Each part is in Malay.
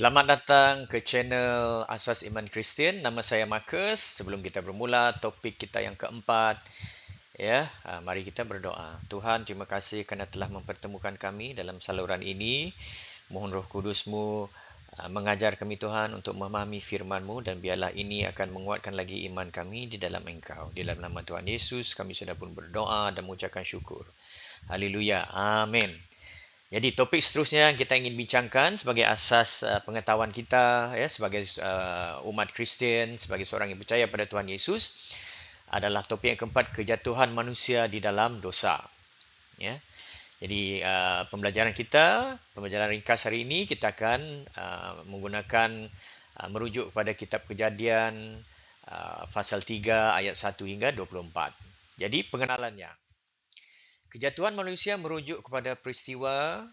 Selamat datang ke channel Asas Iman Kristian. Nama saya Marcus. Sebelum kita bermula topik kita yang keempat, mari kita berdoa. Tuhan, terima kasih kerana telah mempertemukan kami dalam saluran ini. Mohon Roh Kudus-Mu mengajar kami Tuhan untuk memahami firman-Mu, dan biarlah ini akan menguatkan lagi iman kami di dalam Engkau. Di dalam nama Tuhan Yesus kami sudah pun berdoa dan mengucapkan syukur. Haleluya. Amin. Jadi topik seterusnya yang kita ingin bincangkan sebagai asas pengetahuan kita sebagai umat Kristian, sebagai seorang yang percaya pada Tuhan Yesus, adalah topik yang keempat, kejatuhan manusia di dalam dosa. Ya. Jadi pembelajaran ringkas hari ini kita akan menggunakan merujuk kepada kitab Kejadian pasal 3 ayat 1 hingga 24. Jadi pengenalannya. Kejatuhan manusia merujuk kepada peristiwa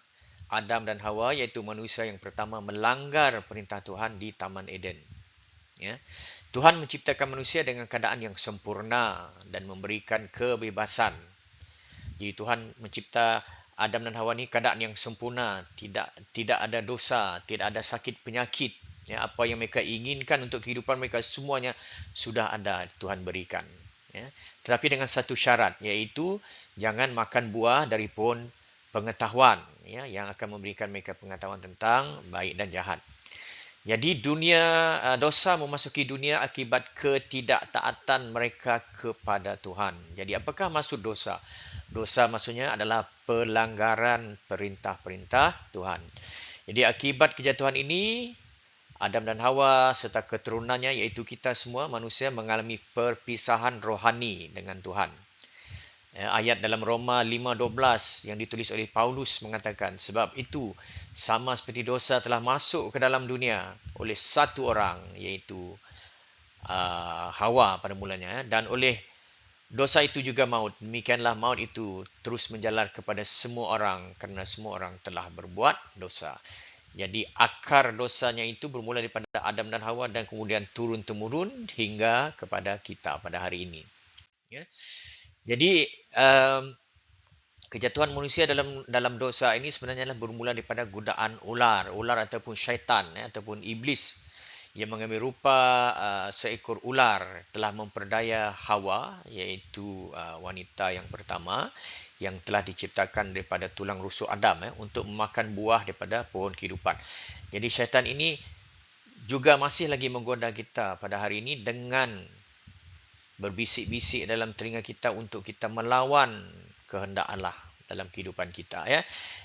Adam dan Hawa, iaitu manusia yang pertama melanggar perintah Tuhan di Taman Eden. Ya. Tuhan menciptakan manusia dengan keadaan yang sempurna dan memberikan kebebasan. Jadi Tuhan mencipta Adam dan Hawa ini keadaan yang sempurna, tidak ada dosa, tidak ada sakit penyakit. Ya, apa yang mereka inginkan untuk kehidupan mereka semuanya sudah ada, Tuhan berikan. Ya. Tetapi dengan satu syarat, iaitu jangan makan buah dari pohon pengetahuan, yang akan memberikan mereka pengetahuan tentang baik dan jahat. Jadi dosa memasuki dunia akibat ketidaktaatan mereka kepada Tuhan. Jadi apakah maksud dosa? Dosa maksudnya adalah pelanggaran perintah-perintah Tuhan. Jadi akibat kejatuhan ini, Adam dan Hawa serta keturunannya, iaitu kita semua manusia, mengalami perpisahan rohani dengan Tuhan. Ayat dalam Roma 5:12 yang ditulis oleh Paulus mengatakan, sebab itu sama seperti dosa telah masuk ke dalam dunia oleh satu orang, iaitu Hawa pada mulanya, dan oleh dosa itu juga maut. Demikianlah maut itu terus menjalar kepada semua orang kerana semua orang telah berbuat dosa. Jadi akar dosanya itu bermula daripada Adam dan Hawa dan kemudian turun-temurun hingga kepada kita pada hari ini. Ya. Jadi kejatuhan manusia dalam dosa ini sebenarnya bermula daripada godaan ular ataupun syaitan, ataupun iblis yang mengambil rupa seekor ular telah memperdaya Hawa, iaitu wanita yang pertama yang telah diciptakan daripada tulang rusuk Adam, untuk memakan buah daripada pohon kehidupan. Jadi syaitan ini juga masih lagi menggoda kita pada hari ini dengan berbisik-bisik dalam telinga kita untuk kita melawan kehendak Allah dalam kehidupan kita,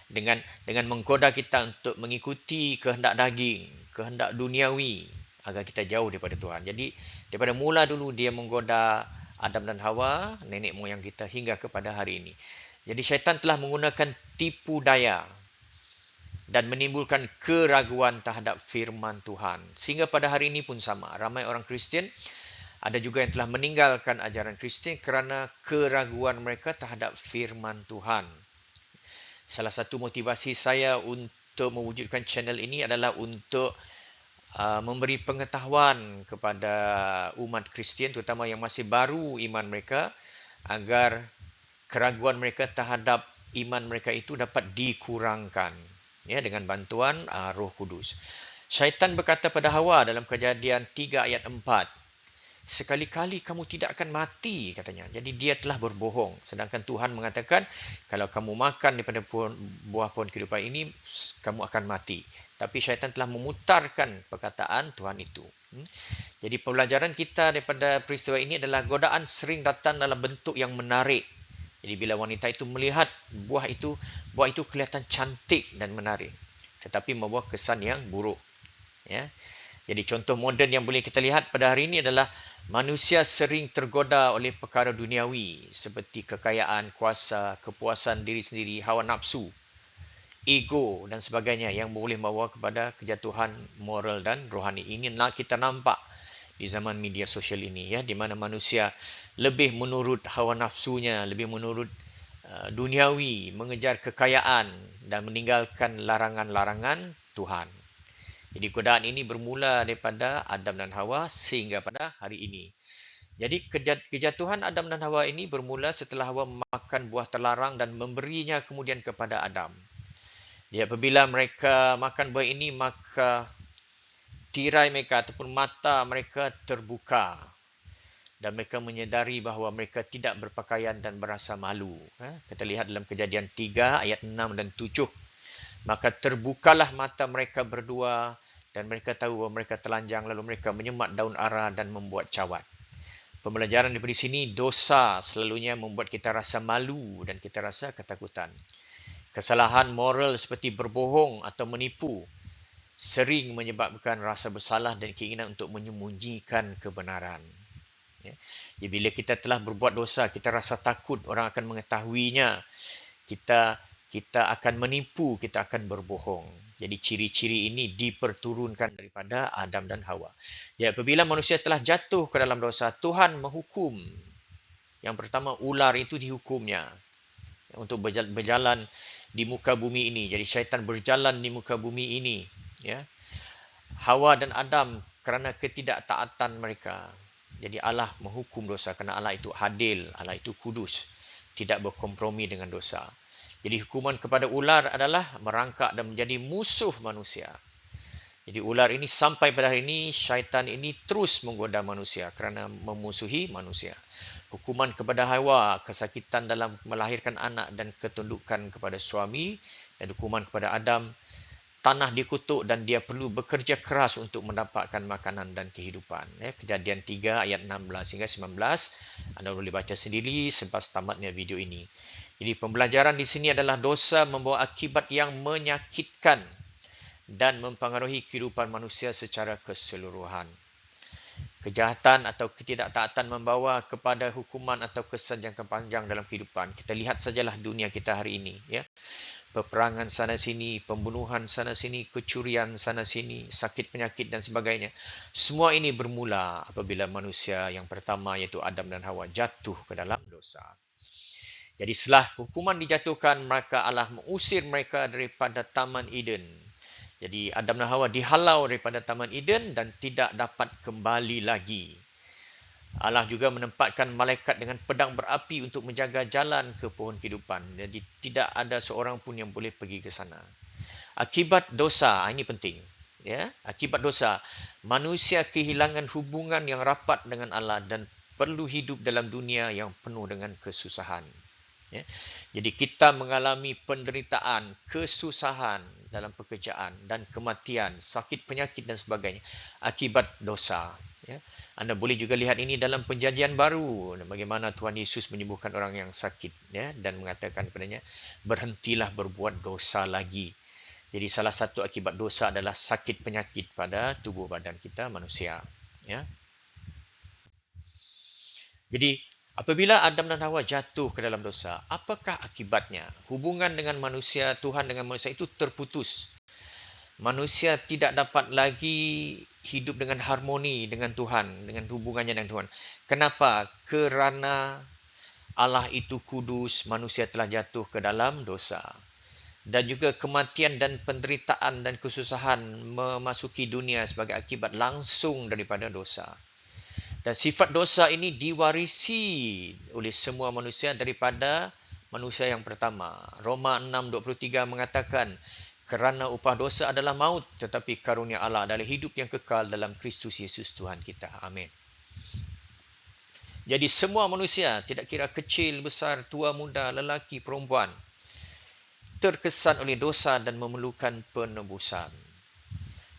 dengan menggoda kita untuk mengikuti kehendak daging, kehendak duniawi, agar kita jauh daripada Tuhan. Jadi daripada mula dulu dia menggoda Adam dan Hawa, nenek moyang kita, hingga kepada hari ini. Jadi syaitan telah menggunakan tipu daya dan menimbulkan keraguan terhadap firman Tuhan. Sehingga pada hari ini pun sama, ramai orang Kristian, ada juga yang telah meninggalkan ajaran Kristian kerana keraguan mereka terhadap firman Tuhan. Salah satu motivasi saya untuk mewujudkan channel ini adalah untuk memberi pengetahuan kepada umat Kristian, terutama yang masih baru iman mereka, agar keraguan mereka terhadap iman mereka itu dapat dikurangkan, dengan bantuan Roh Kudus. Syaitan berkata pada Hawa dalam Kejadian 3 ayat 4, sekali-kali kamu tidak akan mati, katanya. Jadi dia telah berbohong. Sedangkan Tuhan mengatakan, kalau kamu makan daripada buah pohon kehidupan ini, kamu akan mati. Tapi syaitan telah memutarkan perkataan Tuhan itu. Jadi pelajaran kita daripada peristiwa ini adalah godaan sering datang dalam bentuk yang menarik. Jadi bila wanita itu melihat buah itu kelihatan cantik dan menarik, tetapi membawa kesan yang buruk. Jadi contoh moden yang boleh kita lihat pada hari ini adalah manusia sering tergoda oleh perkara duniawi seperti kekayaan, kuasa, kepuasan diri sendiri, hawa nafsu, ego dan sebagainya, yang boleh membawa kepada kejatuhan moral dan rohani. Ini kita nampak di zaman media sosial ini, di mana manusia lebih menurut hawa nafsunya, lebih menurut duniawi, mengejar kekayaan dan meninggalkan larangan-larangan Tuhan. Jadi godaan ini bermula daripada Adam dan Hawa sehingga pada hari ini. Jadi kejatuhan Adam dan Hawa ini bermula setelah Hawa memakan buah terlarang dan memberinya kemudian kepada Adam. Apabila mereka makan buah ini, maka tirai mereka ataupun mata mereka terbuka. Dan mereka menyedari bahawa mereka tidak berpakaian dan berasa malu. Kita lihat dalam Kejadian 3 ayat 6 dan 7. Maka terbukalah mata mereka berdua dan mereka tahu bahawa mereka telanjang, lalu mereka menyemat daun ara dan membuat cawat. Pembelajaran daripada sini, dosa selalunya membuat kita rasa malu dan kita rasa ketakutan. Kesalahan moral seperti berbohong atau menipu sering menyebabkan rasa bersalah dan keinginan untuk menyembunyikan kebenaran. Ya. Jadi bila kita telah berbuat dosa, kita rasa takut orang akan mengetahuinya. Kita akan menipu, kita akan berbohong. Jadi ciri-ciri ini diperturunkan daripada Adam dan Hawa. Jadi apabila manusia telah jatuh ke dalam dosa, Tuhan menghukum. Yang pertama, ular itu dihukumnya untuk berjalan di muka bumi ini. Jadi syaitan berjalan di muka bumi ini. Ya. Hawa dan Adam kerana ketidaktaatan mereka. Jadi Allah menghukum dosa kerana Allah itu adil, Allah itu kudus, tidak berkompromi dengan dosa. Jadi hukuman kepada ular adalah merangkak dan menjadi musuh manusia. Jadi ular ini sampai pada hari ini, syaitan ini terus menggoda manusia kerana memusuhi manusia. Hukuman kepada Hawa, kesakitan dalam melahirkan anak dan ketundukan kepada suami. Dan hukuman kepada Adam, tanah dikutuk dan dia perlu bekerja keras untuk mendapatkan makanan dan kehidupan. Kejadian 3 ayat 16 hingga 19. Anda boleh baca sendiri selepas tamatnya video ini. Jadi pembelajaran di sini adalah dosa membawa akibat yang menyakitkan dan mempengaruhi kehidupan manusia secara keseluruhan. Kejahatan atau ketidaktaatan membawa kepada hukuman atau kesan jangka panjang dalam kehidupan. Kita lihat sajalah dunia kita hari ini. Ya. Peperangan sana sini, pembunuhan sana sini, kecurian sana sini, sakit penyakit dan sebagainya. Semua ini bermula apabila manusia yang pertama iaitu Adam dan Hawa jatuh ke dalam dosa. Jadi setelah hukuman dijatuhkan, maka Allah mengusir mereka daripada Taman Eden. Jadi Adam dan Hawa dihalau daripada Taman Eden dan tidak dapat kembali lagi. Allah juga menempatkan malaikat dengan pedang berapi untuk menjaga jalan ke pohon kehidupan. Jadi tidak ada seorang pun yang boleh pergi ke sana. Akibat dosa, ini penting. Ya, akibat dosa, manusia kehilangan hubungan yang rapat dengan Allah dan perlu hidup dalam dunia yang penuh dengan kesusahan. Ya. Jadi kita mengalami penderitaan, kesusahan dalam pekerjaan dan kematian, sakit penyakit dan sebagainya akibat dosa. Ya. Anda boleh juga lihat ini dalam Perjanjian Baru, bagaimana Tuhan Yesus menyembuhkan orang yang sakit, ya, dan mengatakan kepadanya, berhentilah berbuat dosa lagi. Jadi salah satu akibat dosa adalah sakit penyakit pada tubuh badan kita manusia. Ya. Jadi apabila Adam dan Hawa jatuh ke dalam dosa, apakah akibatnya? Hubungan dengan manusia, Tuhan dengan manusia itu terputus. Manusia tidak dapat lagi hidup dengan harmoni dengan Tuhan, dengan hubungannya dengan Tuhan. Kenapa? Kerana Allah itu kudus, manusia telah jatuh ke dalam dosa. Dan juga kematian dan penderitaan dan kesusahan memasuki dunia sebagai akibat langsung daripada dosa. Dan sifat dosa ini diwarisi oleh semua manusia daripada manusia yang pertama. Roma 6:23 mengatakan, kerana upah dosa adalah maut, tetapi karunia Allah adalah hidup yang kekal dalam Kristus Yesus Tuhan kita. Amin. Jadi semua manusia, tidak kira kecil, besar, tua, muda, lelaki, perempuan, terkesan oleh dosa dan memerlukan penebusan.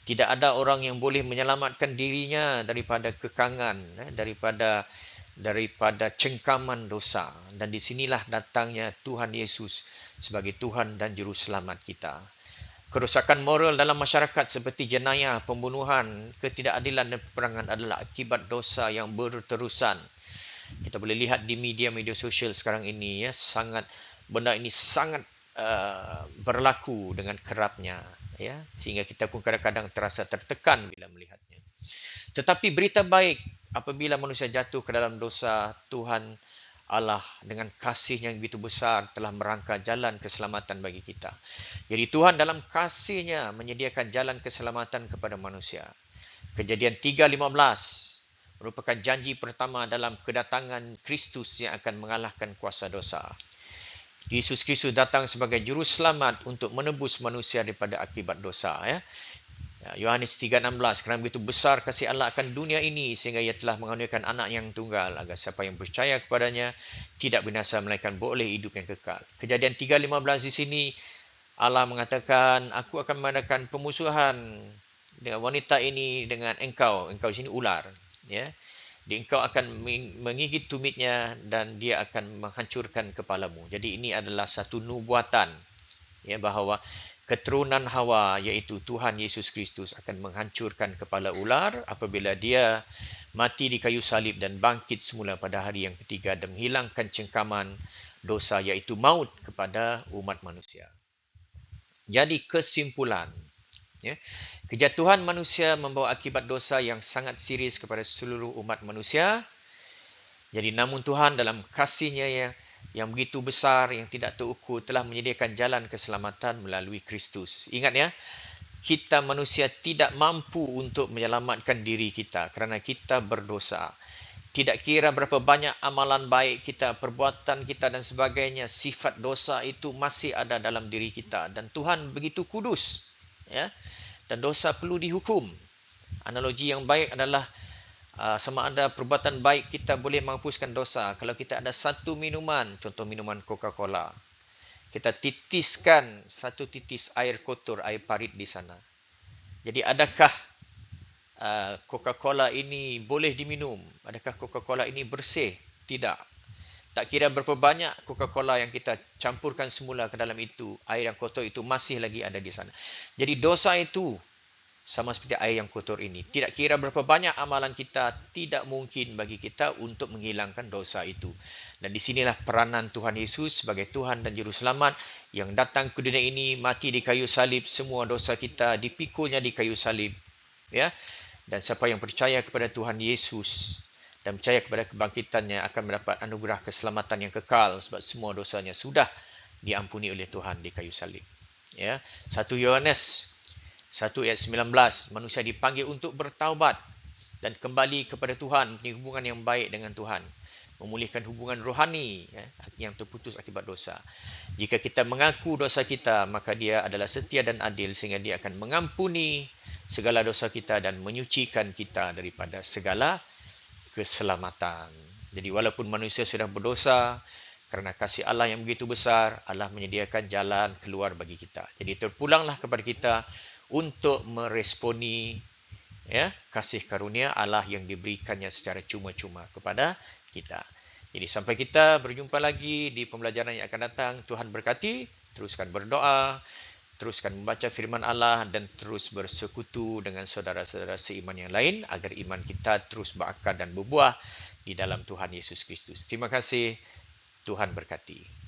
Tidak ada orang yang boleh menyelamatkan dirinya daripada kekangan, daripada cengkaman dosa. Dan di sinilah datangnya Tuhan Yesus sebagai Tuhan dan Juru Selamat kita. Kerosakan moral dalam masyarakat seperti jenayah, pembunuhan, ketidakadilan dan peperangan adalah akibat dosa yang berterusan. Kita boleh lihat di media sosial sekarang ini, ya, benda ini sangat berlaku dengan kerapnya, ya, sehingga kita pun kadang-kadang terasa tertekan bila melihatnya. Tetapi berita baik, apabila manusia jatuh ke dalam dosa, Tuhan Allah dengan kasih-Nya yang begitu besar telah merangka jalan keselamatan bagi kita. Jadi Tuhan dalam kasih-Nya menyediakan jalan keselamatan kepada manusia. Kejadian 3:15 merupakan janji pertama dalam kedatangan Kristus yang akan mengalahkan kuasa dosa. Yesus Kristus datang sebagai juru selamat untuk menebus manusia daripada akibat dosa. Ya. Yohanes 3:16, kerana begitu besar kasih Allah akan dunia ini sehingga ia telah mengaruniakan anak yang tunggal agar siapa yang percaya kepadanya tidak binasa melainkan boleh hidup yang kekal. Kejadian 3:15 di sini Allah mengatakan, aku akan mengadakan pemusuhan dengan wanita ini dengan engkau. Engkau di sini ular, ya. Engkau akan menggigit tumitnya dan dia akan menghancurkan kepalamu. Jadi ini adalah satu nubuatan, ya, bahawa keturunan Hawa iaitu Tuhan Yesus Kristus akan menghancurkan kepala ular apabila dia mati di kayu salib dan bangkit semula pada hari yang ketiga dan menghilangkan cengkaman dosa iaitu maut kepada umat manusia. Jadi kesimpulan, ya, kejatuhan manusia membawa akibat dosa yang sangat serius kepada seluruh umat manusia. Jadi namun Tuhan dalam kasih-Nya yang begitu besar, yang tidak terukur, telah menyediakan jalan keselamatan melalui Kristus. Ingat, ya, kita manusia tidak mampu untuk menyelamatkan diri kita kerana kita berdosa. Tidak kira berapa banyak amalan baik kita, perbuatan kita dan sebagainya, sifat dosa itu masih ada dalam diri kita. Dan Tuhan begitu kudus, ya, dan dosa perlu dihukum. Analogi yang baik adalah sama ada perbuatan baik kita boleh menghapuskan dosa. Kalau kita ada satu minuman, contoh minuman Coca-Cola, kita titiskan satu titis air kotor, air parit di sana. Jadi adakah Coca-Cola ini boleh diminum? Adakah Coca-Cola ini bersih? Tidak. Tak kira berapa banyak Coca-Cola yang kita campurkan semula ke dalam itu, air yang kotor itu masih lagi ada di sana. Jadi dosa itu sama seperti air yang kotor ini. Tidak kira berapa banyak amalan kita, tidak mungkin bagi kita untuk menghilangkan dosa itu. Dan di sinilah peranan Tuhan Yesus sebagai Tuhan dan Juru Selamat yang datang ke dunia ini, mati di kayu salib, semua dosa kita dipikulnya di kayu salib. Ya. Dan siapa yang percaya kepada Tuhan Yesus dan percaya kepada kebangkitannya akan mendapat anugerah keselamatan yang kekal sebab semua dosanya sudah diampuni oleh Tuhan di kayu salib. Ya. 1 Yohanes 1 ayat 19, manusia dipanggil untuk bertaubat dan kembali kepada Tuhan, mempunyai hubungan yang baik dengan Tuhan, memulihkan hubungan rohani, ya, yang terputus akibat dosa. Jika kita mengaku dosa kita, maka Dia adalah setia dan adil sehingga Dia akan mengampuni segala dosa kita dan menyucikan kita daripada segala keselamatan. Jadi walaupun manusia sudah berdosa, kerana kasih Allah yang begitu besar, Allah menyediakan jalan keluar bagi kita. Jadi terpulanglah kepada kita untuk meresponi, ya, kasih karunia Allah yang diberikannya secara cuma-cuma kepada kita. Jadi sampai kita berjumpa lagi di pembelajaran yang akan datang. Tuhan berkati, teruskan berdoa, teruskan membaca firman Allah dan terus bersekutu dengan saudara-saudara seiman yang lain agar iman kita terus berakar dan berbuah di dalam Tuhan Yesus Kristus. Terima kasih. Tuhan berkati.